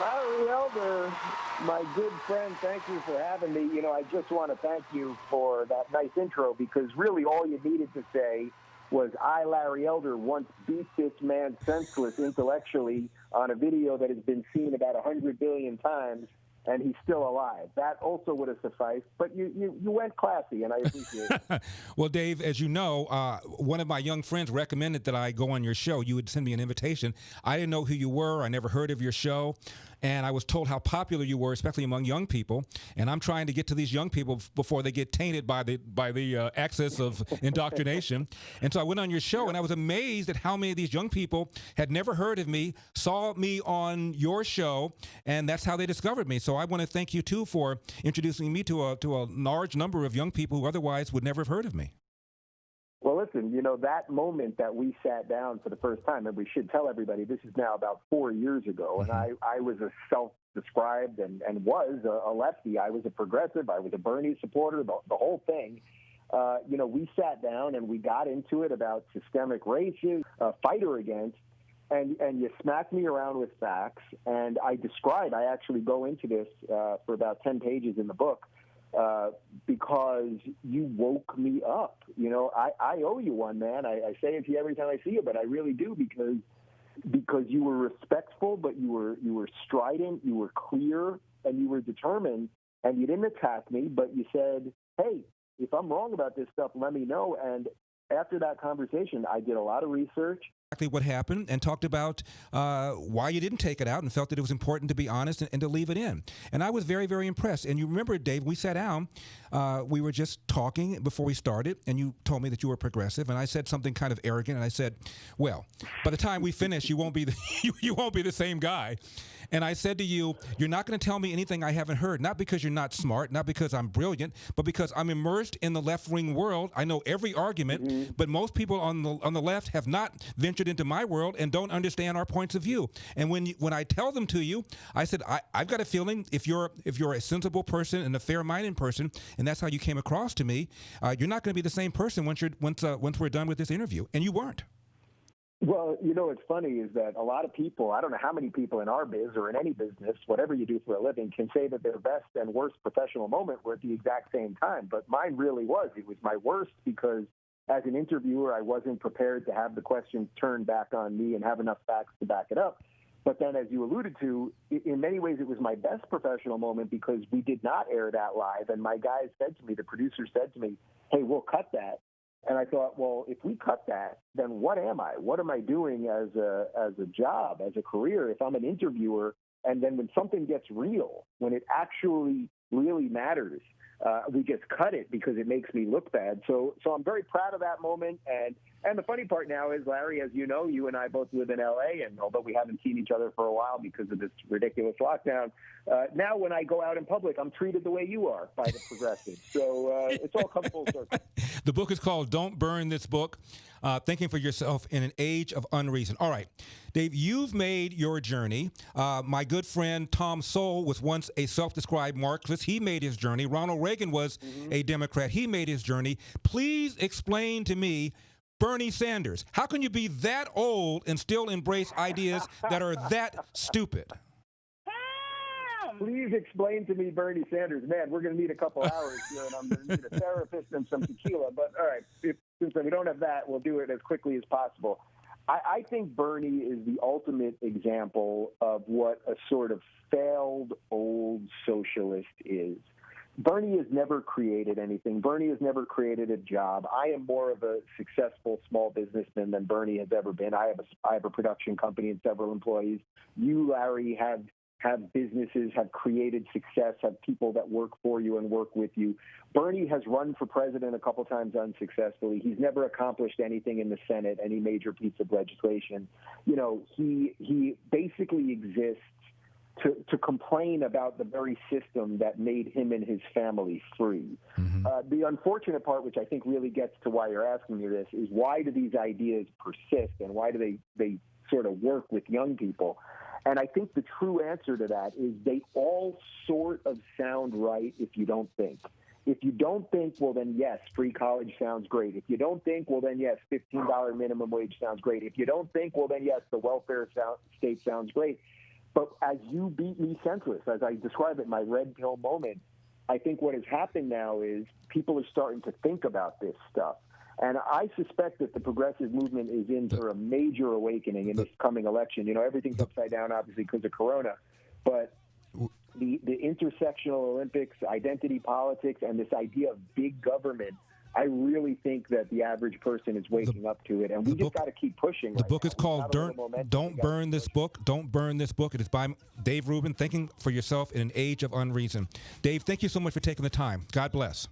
Larry Elder, my good friend, thank you for having me. I just want to thank you for that nice intro because really all you needed to say was I, Larry Elder, once beat this man senseless intellectually on a video that has been seen about 100 billion times, and he's still alive. That also would have sufficed, but you went classy, and I appreciate it. Well, Dave, as you know, one of my young friends recommended that I go on your show. You would send me an invitation. I didn't know who you were. I never heard of your show. And I was told how popular you were, especially among young people. And I'm trying to get to these young people before they get tainted by the access of indoctrination. And so I went on your show, and I was amazed at how many of these young people had never heard of me, saw me on your show, and that's how they discovered me. So I want to thank you too for introducing me to a large number of young people who otherwise would never have heard of me. Well, listen, that moment that we sat down for the first time, and we should tell everybody this is now about 4 years ago, and I was a self-described and was a lefty. I was a progressive. I was a Bernie supporter, the whole thing. We sat down and we got into it about systemic racism, fighter against, and you smacked me around with facts, and I actually go into this for about 10 pages in the book, because you woke me up. I owe you one, man. I say it to you every time I see you, but I really do because you were respectful, but you were strident, you were clear, and you were determined, and you didn't attack me, but you said, hey, if I'm wrong about this stuff, let me know. And after that conversation, I did a lot of research. Exactly what happened and talked about why you didn't take it out and felt that it was important to be honest and to leave it in. And I was very, very impressed. And you remember, Dave, we sat down, we were just talking before we started, and you told me that you were progressive, and I said something kind of arrogant, and I said, well, by the time we finish, you won't be you won't be the same guy. And I said to you, you're not going to tell me anything I haven't heard, not because you're not smart, not because I'm brilliant, but because I'm immersed in the left-wing world. I know every argument, but most people on the left have not ventured into my world and don't understand our points of view. And when I tell them to you, I said, I've got a feeling if you're a sensible person and a fair-minded person, and that's how you came across to me, you're not going to be the same person once we're done with this interview. And you weren't. Well, what's funny is that a lot of people, I don't know how many people in our biz or in any business, whatever you do for a living, can say that their best and worst professional moment were at the exact same time. But mine really was. It was my worst because as an interviewer, I wasn't prepared to have the questions turned back on me and have enough facts to back it up. But then, as you alluded to, in many ways, it was my best professional moment because we did not air that live. And my guys said to me, the producer said to me, hey, we'll cut that. And I thought, well, if we cut that, then what am I? What am I doing as a job, as a career, if I'm an interviewer? And then when something gets real, when it actually really matters, we just cut it because it makes me look bad. So I'm very proud of that moment. And the funny part now is, Larry, as you know, you and I both live in L.A., and although we haven't seen each other for a while because of this ridiculous lockdown, now when I go out in public, I'm treated the way you are by the progressives. So it's all come full circle. The book is called Don't Burn This Book, Thinking for Yourself in an Age of Unreason. All right, Dave, you've made your journey. My good friend Tom Sowell was once a self-described Marxist. He made his journey. Ronald Reagan was a Democrat. He made his journey. Please explain to me Bernie Sanders. How can you be that old and still embrace ideas that are that stupid? Please explain to me Bernie Sanders. Man, we're going to need a couple hours here, and I'm going to need a therapist and some tequila. But all right, since we don't have that, we'll do it as quickly as possible. I think Bernie is the ultimate example of what a sort of failed old socialist is. Bernie has never created anything. Bernie has never created a job. I am more of a successful small businessman than Bernie has ever been. I have a production company and several employees. You, Larry, have businesses, have created success, have people that work for you and work with you. Bernie has run for president a couple times unsuccessfully. He's never accomplished anything in the Senate, any major piece of legislation. He basically exists to complain about the very system that made him and his family free. The unfortunate part, which I think really gets to why you're asking me this, is why do these ideas persist and why do they sort of work with young people? And I think the true answer to that is they all sort of sound right if you don't think. If you don't think, well, then yes, free college sounds great. If you don't think, well, then yes, $15 minimum wage sounds great. If you don't think, well, then yes, the welfare state sounds great. But as you beat me senseless, as I describe it, my red pill moment, I think what has happened now is people are starting to think about this stuff. And I suspect that the progressive movement is in for a major awakening in this coming election. You know, everything's upside down, obviously, because of Corona. But the intersectional Olympics, identity politics, and this idea of big government, I really think that the average person is waking up to it, and we just got to keep pushing. The book is called Don't Burn This Book. Don't Burn This Book. It is by Dave Rubin, Thinking for Yourself in an Age of Unreason. Dave, thank you so much for taking the time. God bless.